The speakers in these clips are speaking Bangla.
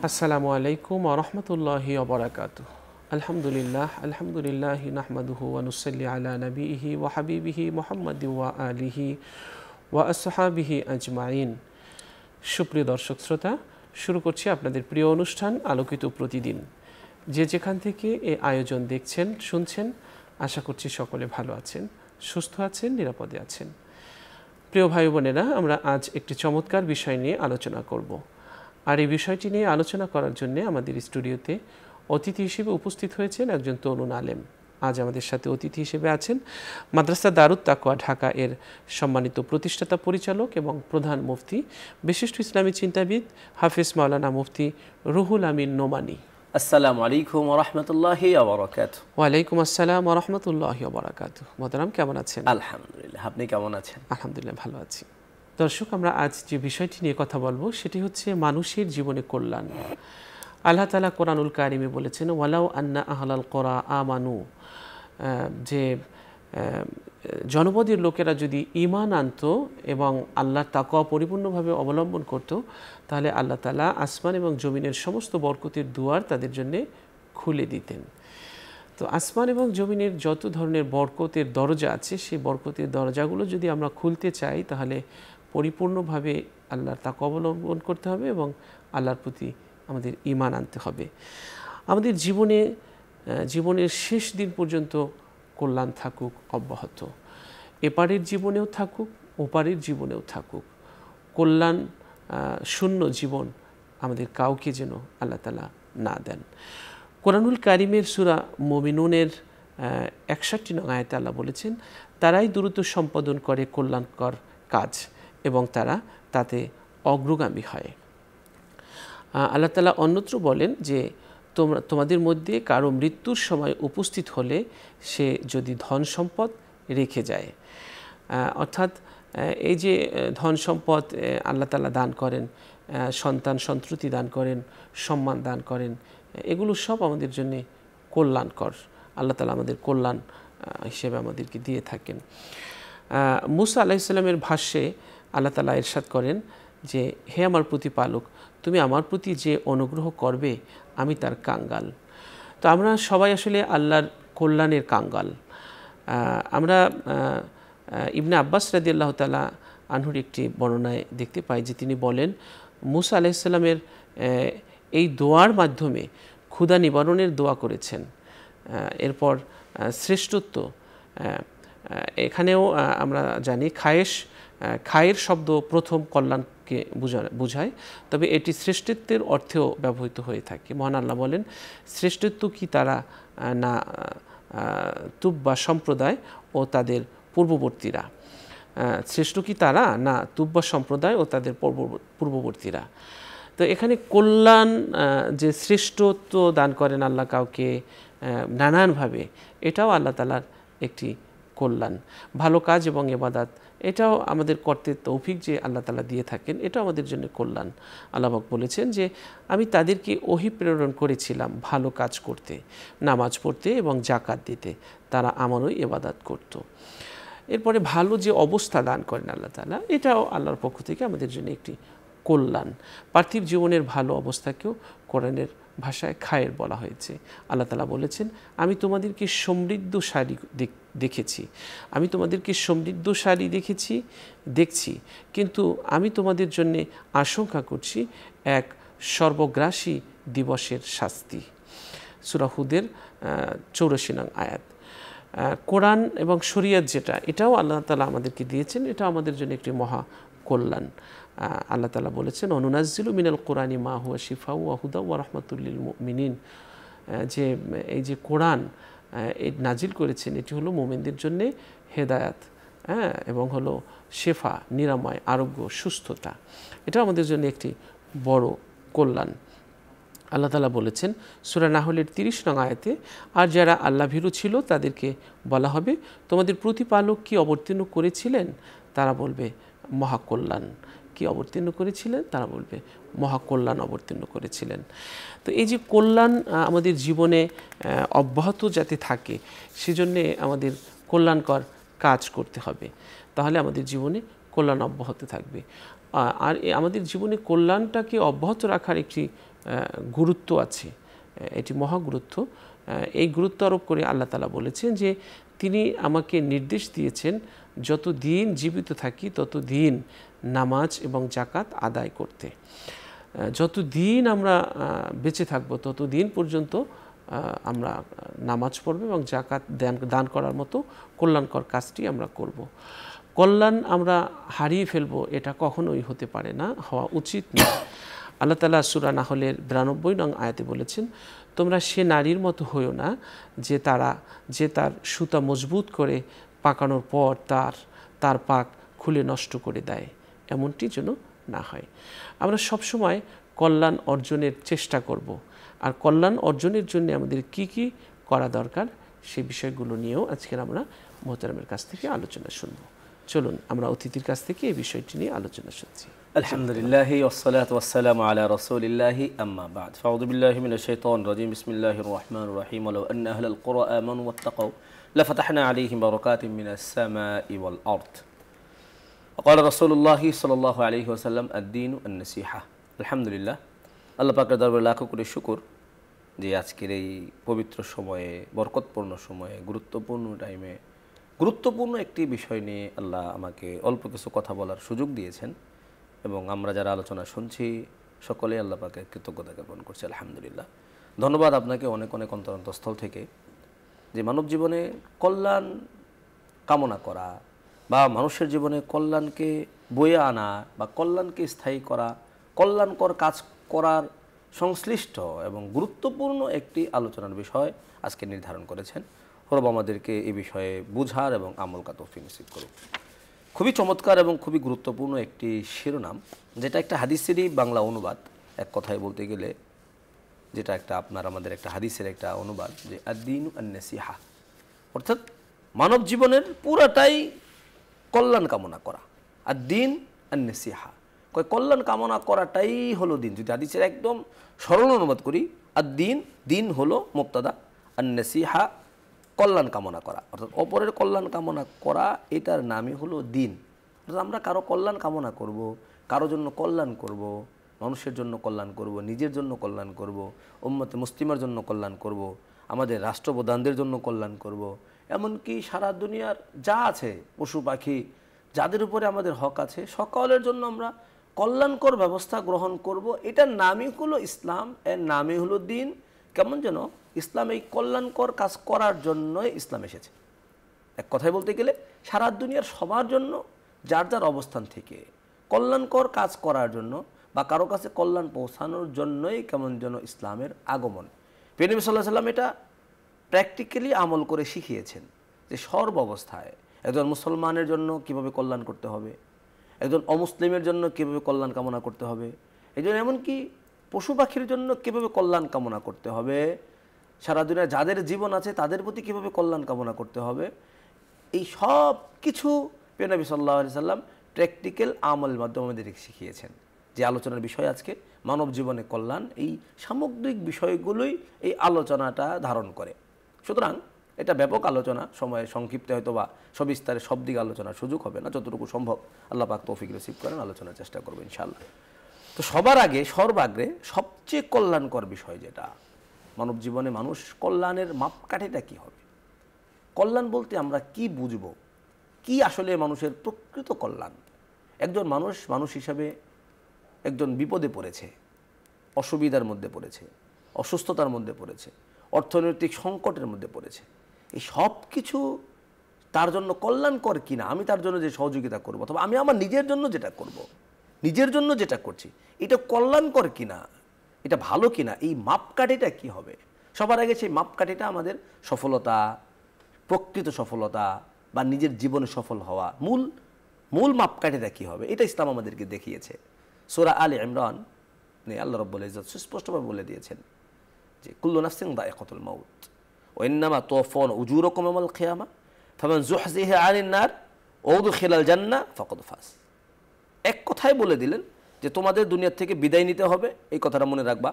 আসসালামু আলাইকুম ওয়া রাহমাতুল্লাহি ওয়া বারাকাতুহু। আলহামদুলিল্লাহ নাহমাদুহু ওয়া নুসাল্লি আলা নাবিয়িহি ওয়া হাবিবিহি মুহাম্মাদিন ওয়া আলিহি ওয়া আসহাবিহি আজমাইন। সুপ্রিয় দর্শক শ্রোতা, শুরু করছি আপনাদের প্রিয় অনুষ্ঠান আলোকিত প্রতিদিন। যে যেখান থেকে এই আয়োজন দেখছেন শুনছেন, আশা করছি সকলে ভালো আছেন, সুস্থ আছেন, নিরাপদে আছেন। প্রিয় ভাই বোনেরা, আমরা আজ একটি চমৎকার বিষয় নিয়ে আলোচনা করব। আর এই বিষয়টি নিয়ে আলোচনা করার জন্য আমাদের স্টুডিওতে অতিথি হিসেবে উপস্থিত হয়েছেন একজন তরুণ আলেম। আজ আমাদের সাথে অতিথি হিসেবে আছেন মাদ্রাসা দারুত তাকওয়া ঢাকা এর সম্মানিত প্রতিষ্ঠাতা পরিচালক এবং প্রধান মুফতি, বিশিষ্ট ইসলামী চিন্তাবিদ হাফিজ মাওলানা মুফতি রুহুল আমিন নোমানী। আসসালামু আলাইকুম ওয়া রাহমাতুল্লাহি ওয়া বারাকাতুহু। ওয়ালাইকুম আসসালাম ওয়া রাহমাতুল্লাহি ওয়া বারাকাতুহু। মোহতারাম, কেমন আছেন? আলহামদুলিল্লাহ, আপনি কেমন আছেন? আলহামদুলিল্লাহ, ভালো আছি। দর্শক, আমরা আজ যে বিষয়টি নিয়ে কথা বলবো সেটি হচ্ছে মানুষের জীবনে কল্যাণ। আল্লাহ তাআলা কোরআনুল কারিমে বলেছেন, ওয়ালাউ আন্না আহলাল কুরা আমানু, যে জনপদের লোকেরা যদি ঈমান আনতো এবং আল্লাহর তাকওয়া পরিপূর্ণভাবে অবলম্বন করত, তাহলে আল্লাহ তাআলা আসমান এবং জমিনের সমস্ত বরকতের দুয়ার তাদের জন্য খুলে দিতেন। তো আসমান এবং জমিনের যত ধরনের বরকতের দরজা আছে, সেই বরকতের দরজাগুলো যদি আমরা খুলতে চাই, তাহলে পরিপূর্ণভাবে আল্লাহর তাকওয়া অবলম্বন করতে হবে এবং আল্লাহর প্রতি আমাদের ঈমান আনতে হবে। আমাদের জীবনের শেষ দিন পর্যন্ত কল্যাণ থাকুক অব্যাহত, এপারের জীবনেও থাকুক ওপারের জীবনেও থাকুক। কল্যাণ শূন্য জীবন আমাদের কাউকে যেন আল্লাহ তাআলা না দেন। কোরআনুল কারিমের সূরা মুমিনুনের 61 নং আয়াতে আল্লাহ বলেছেন, তারাই দ্রুত সম্পাদন করে কল্যাণকর কাজ এবং তারা তাতে অগ্রগামী হয়। আল্লাহ তাআলা অন্যত্র বলেন যে, তোমাদের মধ্যে কারো মৃত্যুর সময় উপস্থিত হলে সে যদি ধন সম্পদ রেখে যায়, অর্থাৎ এই যে ধন সম্পদ আল্লাহ তাআলা দান করেন, সন্তান সন্ততি দান করেন, সম্মান দান করেন, এগুলো সব আমাদের জন্য কল্যাণকর। আল্লাহ তাআলা আমাদের কল্যাণ হিসেবে আমাদেরকে দিয়ে থাকেন। মূসা আলাইহিস সালামের ভাষ্যে আল্লাহ তাআলা ইরশাদ করেন যে, হে আমার প্রতিপালক, তুমি আমার প্রতি যে অনুগ্রহ করবে আমি তার কাঙ্গাল। তো আমরা সবাই আসলে আল্লাহর কল্যাণের কাঙ্গাল। আমরা ইবনে আব্বাস রাদিয়াল্লাহু তাআলা আনহুর একটি বর্ণনায় দেখতে পাই যে তিনি বলেন, মূসা আলাইহিস সালামের এই দোয়ার মাধ্যমে ক্ষুধা নিবারণের দোয়া করেছেন। এরপর শ্রেষ্ঠত্ব, এখানেও আমরা জানি খায়ের শব্দ প্রথম কল্যাণকে বোঝায়, তবে এটি শ্রেষ্ঠত্বের অর্থেও ব্যবহৃত হয়ে থাকে। মহান আল্লাহ বলেন, শ্রেষ্ঠত্ব কি তারা না তুব্বা সম্প্রদায় ও তাদের পূর্ববর্তীরা, শ্রেষ্ঠ কি তারা না তুব্বা সম্প্রদায় ও তাদের পূর্ববর্তীরা। তো এখানে কল্যাণ, যে শ্রেষ্ঠত্ব দান করেন আল্লাহ কাউকে নানানভাবে, এটাও আল্লাহ তাআলার একটি কল্যাণ। ভালো কাজ এবং ইবাদত, এটাও আমাদের করতে তৌফিক যে আল্লাহ তাআলা দিয়ে থাকেন, এটাও আমাদের জন্য কল্যাণ। আল্লাহ পাক বলেছেন যে, আমি তাদেরকে ওহী প্রেরণ করেছিলাম ভালো কাজ করতে, নামাজ পড়তে এবং যাকাত দিতে, তারা আমারই ইবাদত করত। এরপরে ভালো যে অবস্থা দান করেন আল্লাহ তাআলা, এটাও আল্লাহর পক্ষ থেকে আমাদের জন্য একটি কল্যাণ। পার্থিব জীবনের ভালো অবস্থাকেও কোরআনের ভাষায় খায়ের বলা হয়েছে। আল্লাহ তাআলা বলেছেন, আমি তোমাদেরকে সমৃদ্ধশালী দেখেছি, আমি তোমাদেরকে সমৃদ্ধশালী দেখছি, কিন্তু আমি তোমাদের জন্য আশঙ্কা করছি এক সর্বগ্রাসী দিবসের শাস্তি। সূরা হুদের 84 নং আয়াত। কোরআন এবং শরীয়ত যেটা, এটাও আল্লাহ তাআলা আমাদেরকে দিয়েছেন, এটা আমাদের জন্য একটি মহা কল্যাণ। আল্লাহ তাআলা বলেছেন, অনুনাজ্জিলু মিনাল কোরআনি মা হুয়া শিফাউ ওয়া হুদা ওয়া রাহমাতুল লিল মুমিনিন, যে এই যে কোরআন এই নাজিল করেছেন, এটি হলো মুমিনদের জন্য হেদায়াত, এবং হলো শেফা, নিরাময়, আরোগ্য, সুস্থতা। এটা আমাদের জন্য একটি বড় কল্যাণ। আল্লাহ তাআলা বলেছেন সূরা নাহলের 30 নং আয়াতে, আর যারা আল্লাহ ভীরু ছিল তাদেরকে বলা হবে, তোমাদের প্রতিপালক কি অবতীর্ণ করেছিলেন? তারা বলবে মহাকল্যাণ। কি অবতীর্ণ করেছিলেন? তারা বলবে মহাকল্যাণ অবতীর্ণ করেছিলেন। তো এই যে কল্যাণ আমাদের জীবনে অব্যাহত যাতে থাকে, সেজন্যে আমাদের কল্যাণকর কাজ করতে হবে, তাহলে আমাদের জীবনে কল্যাণ অব্যাহত থাকবে। আর আমাদের জীবনে কল্যাণটাকে অব্যাহত রাখার একটি গুরুত্ব আছে, এটি মহা গুরুত্ব। এই গুরুত্ব আরোপ করে আল্লাহ তাআলা বলেছেন যে তিনি আমাকে নির্দেশ দিয়েছেন যত দিন জীবিত থাকি তত দিন নামাজ এবং জাকাত আদায় করতে। যত দিন আমরা বেঁচে থাকবো তত দিন পর্যন্ত আমরা নামাজ পড়ব এবং জাকাত দান করার মতো কল্যাণকর কাজটি আমরা করব। কল্যাণ আমরা হারিয়ে ফেলবো এটা কখনোই হতে পারে না, হওয়া উচিত না। আল্লাহ তাআলা সূরা নাহলের 92 নং আয়াতে বলেছেন, তোমরা সে নারীর মতো হইও না যে তার সুতা মজবুত করে পাকানোর পর তার পাক খুলে নষ্ট করে দেয়, এমনটি যেন না হয়। আমরা সবসময় কল্যাণ অর্জনের চেষ্টা করব, আর কল্যাণ অর্জনের জন্য আমাদের কি কি করা দরকার সেই বিষয়গুলো নিয়েও আজকের আমরা মোহতারামের কাছ থেকে আলোচনা শুনব। চলুন আমরা অতিথির কাছ থেকে এই বিষয়টি নিয়ে আলোচনা শুনছি। আলহামদুলিল্লাহি ওয়াসসালাতু ওয়াসসালামু আলা রাসূলিল্লাহি আম্মা বা'দ। ফাউযু বিল্লাহি মিনাশ শাইতানির রাজীম। বিসমিল্লাহির রাহমানির রাহিম। ওয়ালাউ আন্না আহলাল কুরআ আমানু ওয়াত্তাকাউ লাফাতাহনা আলাইহিম বারাকাতিম মিনাস সামাই ওয়াল আরদ। وقال رسول الله صلى الله عليه وسلم الدين النصيحة। আলহামদুলিল্লাহ, আল্লাহ পাকের দরবারে লাখো কোটি শুকর যে আজকের এই পবিত্র সময়ে, বরকতপূর্ণ সময়ে, গুরুত্বপূর্ণ টাইমে গুরুত্বপূর্ণ একটি বিষয় নিয়ে আল্লাহ আমাকে অল্প কিছু কথা বলার সুযোগ দিয়েছেন, এবং আমরা যারা আলোচনা শুনছি সকলেই আল্লাহ পাকের কৃতজ্ঞতা জ্ঞাপন করছি। আলহামদুলিল্লাহ, ধন্যবাদ আপনাকে অনেক অনেক অন্তরস্থল থেকে, যে মানব জীবনে কল্যাণ কামনা করা বা মানুষের জীবনে কল্যাণকে বয়ে আনা বা কল্যাণকে স্থায়ী করা, কল্যাণকর কাজ করার সংশ্লিষ্ট এবং গুরুত্বপূর্ণ একটি আলোচনার বিষয় আজকে নির্ধারণ করেছেন। রব আমাদেরকে এই বিষয়ে বুঝার এবং আমল করার তৌফিক নসিব করুন। খুবই চমৎকার এবং খুবই গুরুত্বপূর্ণ একটি শিরোনাম, যেটা একটা হাদিসেরই বাংলা অনুবাদ। এক কথায় বলতে গেলে যেটা আমাদের একটা হাদিসের একটা অনুবাদ, যে আদ-দীন আন-নাসিহা, অর্থাৎ মানব জীবনের পুরাটাই কল্যাণ কামনা করা। আদ-দীন আন-নাসিহা, কল্যাণ কামনা করাটাই হলো দিন। যদি হাদিসের একদম সরল অনুবাদ করি, আদ-দীন, দিন হলো মুবতাদা, আন-নাসিহা কল্যাণ কামনা করা, অর্থাৎ অপরের কল্যাণ কামনা করা, এটার নামই হলো দিন। অর্থাৎ আমরা কারো কল্যাণ কামনা করব, কারো জন্য কল্যাণ করব, মানুষের জন্য কল্যাণ করব, নিজের জন্য কল্যাণ করব, উম্মতে মুসলিমার জন্য কল্যাণ করব, আমাদের রাষ্ট্রপ্রধানদের জন্য কল্যাণ করব, এমনকি সারা দুনিয়ার যা আছে পশু পাখি যাদের উপরে আমাদের হক আছে সকলের জন্য আমরা কল্যাণকর ব্যবস্থা গ্রহণ করব। এটার নামই হলো ইসলাম, এর নামই হলো দিন। কেমন যেন ইসলাম এই কল্যাণকর কাজ করার জন্যই ইসলাম এসেছে। এক কথায় বলতে গেলে সারা দুনিয়ার সবার জন্য যার যার অবস্থান থেকে কল্যাণকর কাজ করার জন্য বা কারো কাছে কল্যাণ পৌঁছানোর জন্যই কেমন যেন ইসলামের আগমন। নবী সাল্লাল্লাহু আলাইহি ওয়াসাল্লাম এটা প্র্যাকটিক্যালি আমল করে শিখিয়েছেন, যে সর্ব অবস্থায় একজন মুসলমানের জন্য কিভাবে কল্যাণ করতে হবে, একজন অমুসলিমের জন্য কিভাবে কল্যাণ কামনা করতে হবে, একজন এমনকি পশু পাখির জন্য কিভাবে কল্যাণ কামনা করতে হবে, সারা দুনিয়ায় যাদের জীবন আছে তাদের প্রতি কিভাবে কল্যাণ কামনা করতে হবে, এই সব কিছু নবী সাল্লাল্লাহু আলাইহি সাল্লাম প্র্যাকটিক্যাল আমলের মাধ্যমে আমাদেরকে শিখিয়েছেন। যে আলোচনার বিষয় আজকে মানব জীবনে কল্যাণ, এই সামগ্রিক বিষয়গুলোই এই আলোচনাটা ধারণ করে। সুতরাং এটা ব্যাপক আলোচনা, সময়ের সংক্ষিপ্তে হয়তো বা সবিস্তারে সব দিকে আলোচনার সুযোগ হবে না, যতটুকু সম্ভব আল্লাহ পাক তৌফিক নসিব করেন আলোচনার চেষ্টা করবো ইনশাআল্লাহ। তো সবার আগে সর্বাগ্রে সবচেয়ে কল্যাণকর বিষয় যেটা মানব জীবনে, মানুষ কল্যাণের মাপকাঠিটা কি হবে, কল্যাণ বলতে আমরা কি বুঝব, কি আসলে মানুষের প্রকৃত কল্যাণ। একজন মানুষ হিসাবে একজন বিপদে পড়েছে, অসুবিধার মধ্যে পড়েছে, অসুস্থতার মধ্যে পড়েছে, অর্থনৈতিক সংকটের মধ্যে পড়েছে, এই সব কিছু তার জন্য কল্যাণকর কিনা, আমি তার জন্য যে সহযোগিতা করব অথবা আমি আমার নিজের জন্য যেটা করব, নিজের জন্য যেটা করছি, এটা কল্যাণকর কিনা, এটা ভালো কিনা, এই মাপকাঠিটা কি হবে। সবার আগে সেই মাপকাঠিটা আমাদের সফলতা, প্রকৃত সফলতা বা নিজের জীবনে সফল হওয়া মূল মাপকাঠিটা কি হবে, এটা ইসলাম আমাদেরকে দেখিয়েছে। সূরা আলে ইমরান আল্লাহ রাব্বুল ইজ্জত সুস্পষ্টভাবে বলে দিয়েছেন যে কুল্লু নাফসিন যায়িকাতুল মাউত ওয়া ইন্নামা তুওয়াফাউনা উজুরাকুম ইয়াওমাল কিয়ামা ফামান যুহজিহা আনিন নার ওয়া উদখিলাল জান্নাহ ফাকাদ ফাজ। এক কথায় বলে দিলেন যে তোমাদের দুনিয়া থেকে বিদায় নিতে হবে, এই কথাটা মনে রাখবা,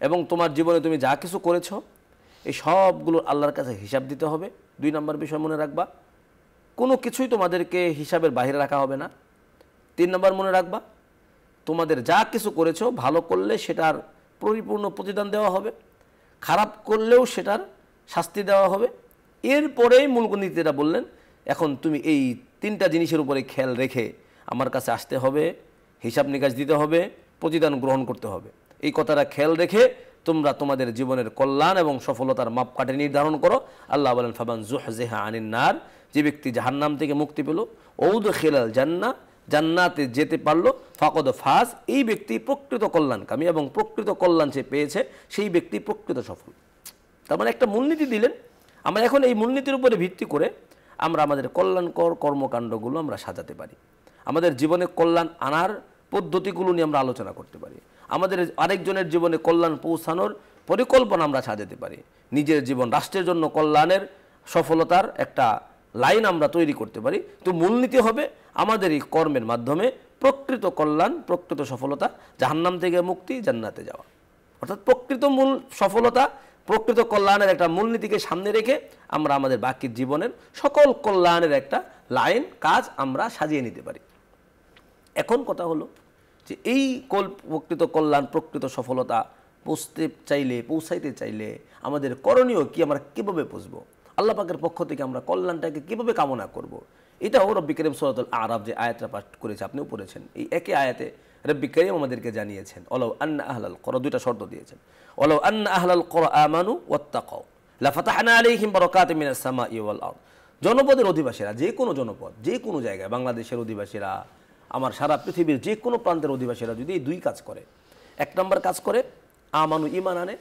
এবং তোমার জীবনে তুমি যা কিছু করেছো এই সবগুলোর আল্লাহর কাছে হিসাব দিতে হবে। 2 নম্বর বিষয় মনে রাখবা, কোনো কিছুই তোমাদেরকে হিসাবের বাইরে রাখা হবে না। 3 নম্বর মনে রাখবা, তোমাদের যা কিছু করেছো ভালো করলে সেটার পরিপূর্ণ প্রতিদান দেওয়া হবে, খারাপ করলেও সেটার শাস্তি দেওয়া হবে। এরপরেই মূল নীতিটা বললেন, এখন তুমি এই 3টা জিনিসের উপরে খেয়াল রেখে আমার কাছে আসতে হবে, হিসাব নিকাশ দিতে হবে, প্রতিদান গ্রহণ করতে হবে। এই কথাটা খেয়াল রেখে তোমরা তোমাদের জীবনের কল্যাণ এবং সফলতার মাপকাঠি নির্ধারণ করো। আল্লাহ বলেন, ফামান জুহজিহা আনিন নার, যে ব্যক্তি জাহান্নাম থেকে মুক্তি পেল, ওউদখিলাল জান্নাহ, জান্নাতে যেতে পারলো, ফাকদ ফাজ, এই ব্যক্তি প্রকৃত কল্যাণকামী এবং প্রকৃত কল্যাণ সে পেয়েছে, সেই ব্যক্তি প্রকৃত সফল। তার মানে একটা মূলনীতি দিলেন। আমরা এখন এই মূলনীতির উপরে ভিত্তি করে আমরা আমাদের কল্যাণকর কর্মকাণ্ডগুলো আমরা সাজাতে পারি, আমাদের জীবনে কল্যাণ আনার পদ্ধতিগুলো নিয়ে আমরা আলোচনা করতে পারি, আমাদের আরেকজনের জীবনে কল্যাণ পৌঁছানোর পরিকল্পনা আমরা সাজাতে পারি, নিজের জীবন রাষ্ট্রের জন্য কল্যাণের সফলতার একটা লাইন আমরা তৈরি করতে পারি। তো মূলনীতি হবে আমাদের এই কর্মের মাধ্যমে প্রকৃত কল্যাণ, প্রকৃত সফলতা, জাহান্নাম থেকে মুক্তি, জান্নাতে যাওয়া। অর্থাৎ প্রকৃত মূল সফলতা, প্রকৃত কল্যাণের একটা মূলনীতিকে সামনে রেখে আমরা আমাদের বাকি জীবনের সকল কল্যাণের একটা লাইন, কাজ আমরা সাজিয়ে নিতে পারি। এখন কথা হলো যে এই প্রকৃত কল্যাণ, প্রকৃত সফলতা পৌঁছাইতে চাইলে আমাদের করণীয় কি, আমরা কীভাবে বুঝবো, আল্লাহ পাকের পক্ষ থেকে আমরা কল্যাণটাকে কীভাবে কামনা করব। এটাও রব্বি করিম সূরাতুল আরাফ যে আয়াতটা পাঠ করেছে, আপনিও পড়েছেন, এই একই আয়াতে রব্বি করিম আমাদেরকে জানিয়েছেন, ওয়ালাউ আন্না আহলাল কুরা, 2টা শর্ত দিয়েছেন, ওয়ালাউ আন্না আহলাল কুরা আমানু ওয়াত্তাকাউ লাফাতাহনা আলাইহিম বারাকাতিম মিনাস সামাই ওয়াল আরদ। জনপদের অধিবাসীরা, যে কোনো জনপদ, যে কোনো জায়গায়, বাংলাদেশের অধিবাসীরা, আমার সারা পৃথিবীর যে কোনো প্রান্তের অধিবাসীরা যদি এই 2 কাজ করে, 1 নম্বর কাজ করে আমানু, ঈমান আনে,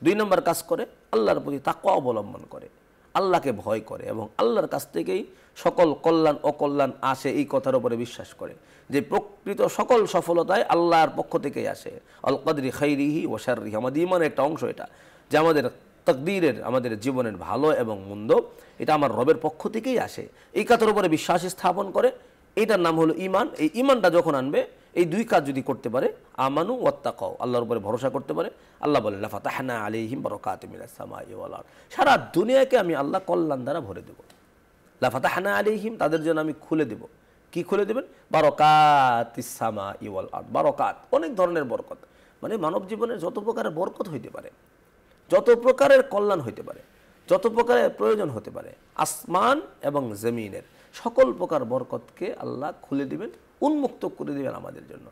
2 নম্বর কাজ করে আল্লাহর প্রতি তাকওয়া অবলম্বন করে, আল্লাহকে ভয় করে এবং আল্লাহর কাছ থেকেই সকল কল্যাণ অকল্যাণ আসে, এই কথার উপরে বিশ্বাস করে যে প্রকৃত সকল সফলতায় আল্লাহর পক্ষ থেকেই আসে। আল কদরি খাইরিহি ওয়া শাররিহি, আমাদের ঈমানের একটা অংশ এটা, যে আমাদের তাকদীরের, আমাদের জীবনের ভালো এবং মন্দ এটা আমার রবের পক্ষ থেকেই আসে, এই কথার উপরে বিশ্বাস স্থাপন করে, এটার নাম হলো ঈমান। এই ঈমানটা যখন আনবে, এই 2 কাজ যদি করতে পারে, আমানু ওয়াত্তাকাউ, আল্লাহর উপরে ভরসা করতে পারে, আল্লাহ বলেন লাফাতাহনা আলাইহিম বারাকাতিম মিনাস সামাই ওয়াল আরদ, সারা দুনিয়াকে আমি আল্লাহ কল্যাণ দ্বারা ভরে দেব। লাফাতাহনা আলাইহিম, তাদের জন্য আমি খুলে দেব। কি খুলে দেবেন? বারাকাতিস সামাই ওয়াল আরদ, বারাকাত, অনেক ধরনের বরকত, মানে মানব জীবনের যত প্রকারের বরকত হইতে পারে, যত প্রকারের কল্যাণ হইতে পারে, যত প্রকারের প্রয়োজন হতে পারে, আসমান এবং জমিনের সকল প্রকার বরকতকে আল্লাহ খুলে দিবেন, উন্মুক্ত করে দিবেন আমাদের জন্য।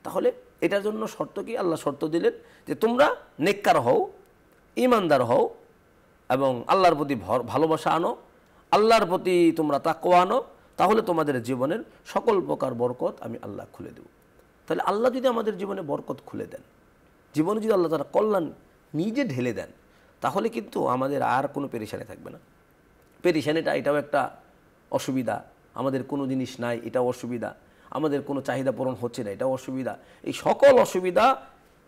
তাহলে এটার জন্য শর্ত কি? আল্লাহ শর্ত দিলেন যে তোমরা নেককার হও, ঈমানদার হও এবং আল্লাহর প্রতি ভালোবাসা আনো, আল্লাহর প্রতি তোমরা তাকওয়া আনো, তাহলে তোমাদের জীবনের সকল প্রকার বরকত আমি আল্লাহ খুলে দেব। তাহলে আল্লাহ যদি আমাদের জীবনে বরকত খুলে দেন, জীবনে যদি আল্লাহ তারা কল্যাণ নিজে ঢেলে দেন, তাহলে কিন্তু আমাদের আর কোনো পেরেশানি থাকবে না। পেরেশানিটা এটাও একটা অসুবিধা, আমাদের কোনো জিনিস নাই এটাও অসুবিধা, আমাদের কোনো চাহিদা পূরণ হচ্ছে না এটাও অসুবিধা। এই সকল অসুবিধা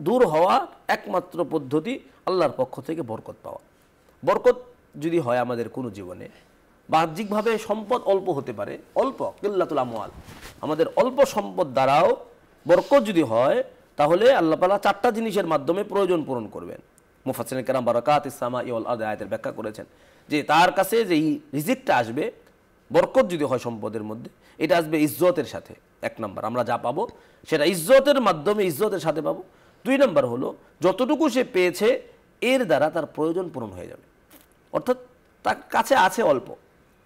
দূর হওয়া একমাত্র পদ্ধতি আল্লাহর পক্ষ থেকে বরকত পাওয়া। বরকত যদি হয় আমাদের কোনো জীবনে, বাহ্যিকভাবে সম্পদ অল্প হতে পারে, অল্প কিল্লাতুল আমওয়াল, আমাদের অল্প সম্পদ দ্বারাও বরকত যদি হয়, তাহলে আল্লাহ তাআলা 4টা জিনিসের মাধ্যমে প্রয়োজন পূরণ করবেন। মুফাসসিরিন কেরাম বারাকাতিস সামাই ওয়াল আরদ আয়াতের ব্যাখ্যা করেছেন যে তার কাছে যে রিজিকটা আসবে, বরকত যদি হয় সম্পদের মধ্যে, এটা আসবে ইজ্জতের সাথে। 1 নম্বর, আমরা যা পাবো সেটা ইজ্জতের মাধ্যমে, ইজ্জতের সাথে পাবো। 2 নম্বর হলো যতটুকু সে পেয়েছে এর দ্বারা তার প্রয়োজন পূরণ হয়ে যাবে। অর্থাৎ তার কাছে আছে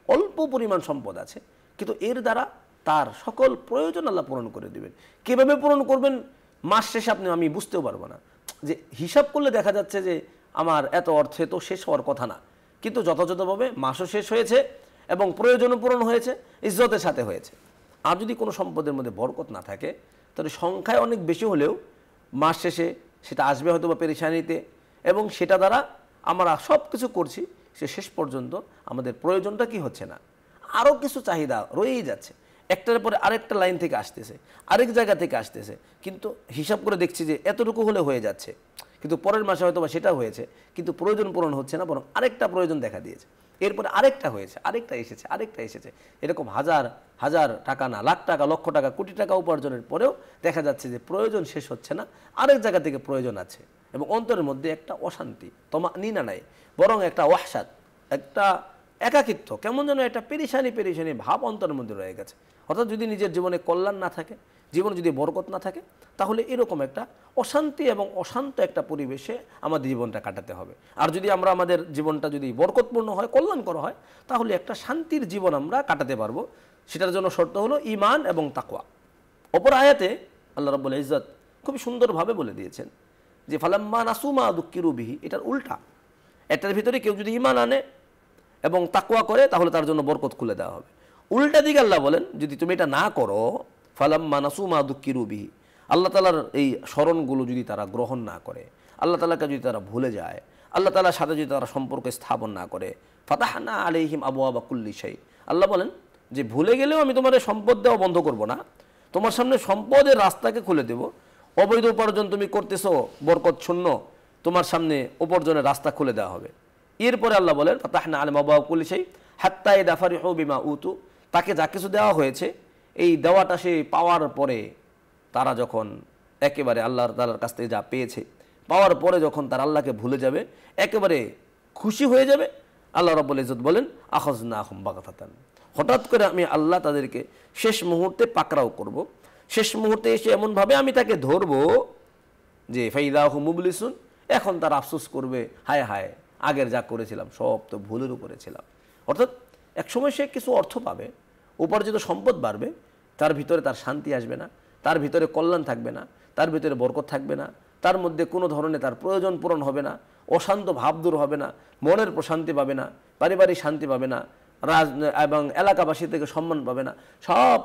অল্প পরিমাণ সম্পদ আছে, কিন্তু এর দ্বারা তার সকল প্রয়োজন আল্লাহ পূরণ করে দিবেন। কীভাবে পূরণ করবেন মাস শেষে আমি বুঝতেও পারবো না, যে হিসাব করলে দেখা যাচ্ছে যে আমার এত অর্থে তো শেষ হওয়ার কথা না, কিন্তু যথাযথভাবে মাসও শেষ হয়েছে এবং প্রয়োজনও পূরণ হয়েছে, ইজ্জতের সাথে হয়েছে। আর যদি কোনো সম্পদের মধ্যে বরকত না থাকে, তাহলে সংখ্যায় অনেক বেশি হলেও মাস শেষে সেটা আসবে হয়তো বা পেরেশানিতে, এবং সেটা দ্বারা আমরা সব কিছু করছি, সে শেষ পর্যন্ত আমাদের প্রয়োজনটা কি হচ্ছে না, আরও কিছু চাহিদা রয়েই যাচ্ছে, একটার পরে আরেকটা লাইন থেকে আসতেছে, আরেক জায়গা থেকে আসতেছে, কিন্তু হিসাব করে দেখছি যে এতটুকু হলে হয়ে যাচ্ছে, কিন্তু পরের মাসে হয়তো বা সেটা হয়েছে, কিন্তু প্রয়োজন পূরণ হচ্ছে না, বরং আরেকটা প্রয়োজন দেখা দিয়েছে, এরপরে আরেকটা হয়েছে, আরেকটা এসেছে, এরকম হাজার হাজার টাকা না, লাখ টাকা, লক্ষ টাকা, কোটি টাকা উপার্জনের পরেও দেখা যাচ্ছে যে প্রয়োজন শেষ হচ্ছে না, আরেক জায়গা থেকে প্রয়োজন আছে, এবং অন্তরের মধ্যে একটা অশান্তি, তমানিনা নাই, বরং একটা ওয়াহশাত, একটা একাকিত্ব, কেমন যেন একটা পেরেশানি ভাব অন্তরের মধ্যে রয়ে গেছে। অর্থাৎ যদি নিজের জীবনে কল্যাণ না থাকে, জীবনে যদি বরকত না থাকে তাহলে এরকম একটা অশান্তি এবং অশান্ত একটা পরিবেশে আমাদের জীবনটা কাটাতে হবে। আর যদি আমরা আমাদের জীবনটা যদি বরকতপূর্ণ হয়, কল্যাণকর হয়, তাহলে একটা শান্তির জীবন আমরা কাটাতে পারবো। সেটার জন্য শর্ত হলো ঈমান এবং তাকওয়া। অপর আয়াতে আল্লাহ রাব্বুল ইজ্জত খুব সুন্দরভাবে বলে দিয়েছেন যে ফালাম্মা নাসু মা যুক্কিরু বিহি, এটার উল্টা। এটার ভিতরে কেউ যদি ঈমান আনে এবং তাকওয়া করে তাহলে তার জন্য বরকত খুলে দেওয়া হবে। উল্টা দিকে আল্লাহ বলেন যদি তুমি এটা না করো, ফালাম্মা নাসু মা যুক্কিরু বিহি, আল্লাহ তাআলার এই স্মরণগুলো যদি তারা গ্রহণ না করে, আল্লাহ তাআলাকে যদি তারা ভুলে যায়, আল্লাহ তাআলার সাথে যদি তারা সম্পর্ক স্থাপন না করে, ফাতাহনা আলাইহিম আবওয়াবা কুল্লি শাই, আল্লাহ বলেন যে ভুলে গেলেও আমি তোমার সম্পদ দেওয়া বন্ধ করব না, তোমার সামনে সম্পদের রাস্তাকে খুলে দেব। অবৈধ উপার্জন তুমি করতেছো বরকত শূন্য, তোমার সামনে উপার্জনের রাস্তা খুলে দেওয়া হবে। এরপরে আল্লাহ বলেন ফাতাহনা আলাইহিম আবওয়াবা কুল্লি শাই হাত্তা ইযা ফারিহু বিমা উতু, তাকে যা কিছু দেওয়া হয়েছে এই দেওয়াটা সে পাওয়ার পরে, তারা যখন একেবারে আল্লাহ তাআলার কাছ থেকে যা পেয়েছে পাওয়ার পরে যখন তারা আল্লাহকে ভুলে যাবে, একেবারে খুশি হয়ে যাবে, আল্লাহ রাব্বুল ইজ্জত বলেন আখাযনাহুম বাগতাতান, হঠাৎ করে আমি আল্লাহ তাদেরকে শেষ মুহূর্তে পাকড়াও করব। শেষ মুহূর্তে এসে এমনভাবে আমি তাকে ধরবো যে ফাইদা হুম মুবলিসুন, এখন তার আফসোস করবে, হায় হায় আগের যা করেছিলাম সব তো ভুলের উপরে ছিলাম। অর্থাৎ একসময় সে কিছু অর্থ পাবে, উপার্জিত সম্পদ বাড়বে, তার ভিতরে তার শান্তি আসবে না, তার ভিতরে কল্যাণ থাকবে না, তার ভিতরে বরকত থাকবে না, তার মধ্যে কোনো ধরনের তার প্রয়োজন পূরণ হবে না, অশান্ত ভাব দূর হবে না, মনের প্রশান্তি পাবে না, পারিবারিক শান্তি পাবে না, এবং এলাকাবাসী থেকে সম্মান পাবে না, সব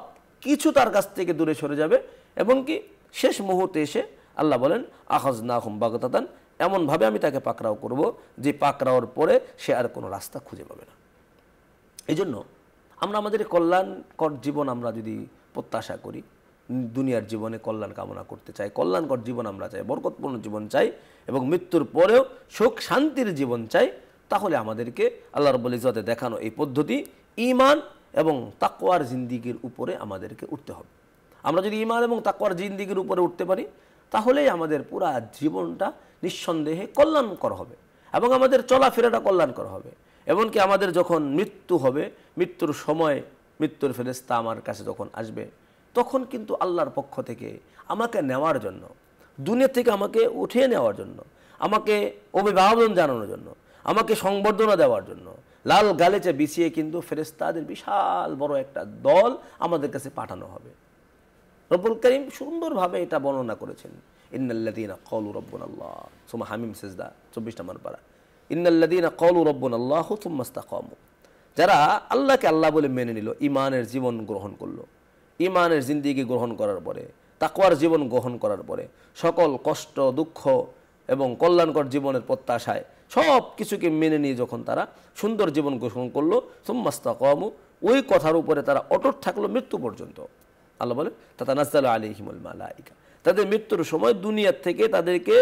কিছু তার কাছ থেকে দূরে সরে যাবে। এবং কি শেষ মুহূর্তে এসে আল্লাহ বলেন আখাযনাহুম বাগতাতান, এমনভাবে আমি তাকে পাকড়াও করব যে পাকড়াওয়ার পরে সে আর কোনো রাস্তা খুঁজে পাবে না। এই জন্য আমরা আমাদের কল্যাণকর জীবন আমরা যদি প্রত্যাশা করি, দুনিয়ার জীবনে কল্যাণ কামনা করতে চাই, কল্যাণকর জীবন আমরা চাই, বরকতপূর্ণ জীবন চাই, এবং মৃত্যুর পরেও সুখ শান্তির জীবন চাই, তাহলে আমাদেরকে আল্লাহ রাব্বুল ইজ্জতে দেখানো এই পদ্ধতি ঈমান এবং তাকওয়ার জিন্দিগির উপরে আমাদেরকে উঠতে হবে। আমরা যদি ঈমান এবং তাকওয়ার জিন্দিগির উপরে উঠতে পারি তাহলেই আমাদের পুরা জীবনটা নিঃসন্দেহে কল্যাণকর হবে এবং আমাদের চলাফেরাটা কল্যাণকর হবে। এমনকি আমাদের যখন মৃত্যু হবে, মৃত্যুর সময় মৃত্যুর ফেরেশতা আমার কাছে যখন আসবে, তখন কিন্তু আল্লাহর পক্ষ থেকে আমাকে নেওয়ার জন্য, দুনিয়া থেকে আমাকে উঠিয়ে নেওয়ার জন্য, আমাকে অভিবাদন জানানোর জন্য, আমাকে সংবর্ধনা দেওয়ার জন্য লাল গালিচা বিছিয়ে কিন্তু ফেরেশতাদের বিশাল বড় একটা দল আমাদের কাছে পাঠানো হবে। রব্বুল কারীম সুন্দরভাবে এটা বর্ণনা করেছেন, ইন্নাল্লাযীনা ক্বালু রাব্বুনাল্লাহ সুম্মা হামিম সিজদা 24 নম্বর পারা, ইন্নাল্লাযীনা ক্বালু রাব্বুনাল্লাহু সুম্মা ইসতাকামু, যারা আল্লাহকে আল্লাহ বলে মেনে নিল, ঈমানের জীবন গ্রহণ করলো, ঈমানের জিন্দেগি গ্রহণ করার পরে, তাকওয়ার জীবন গ্রহণ করার পরে, সকল কষ্ট দুঃখ এবং কল্যাণকর জীবনের প্রত্যাশায় সব কিছুকে মেনে নিয়ে যখন তারা সুন্দর জীবন গ্রহণ করলো, সুম্মা ইসতাকামু, ওই কথার উপরে তারা অটুট থাকলো মৃত্যু পর্যন্ত। আল্লাহ বলে তাতানাজ্জালু আলাইহিমুল মালাইকা, তাদের মৃত্যুর সময় দুনিয়ার থেকে তাদেরকে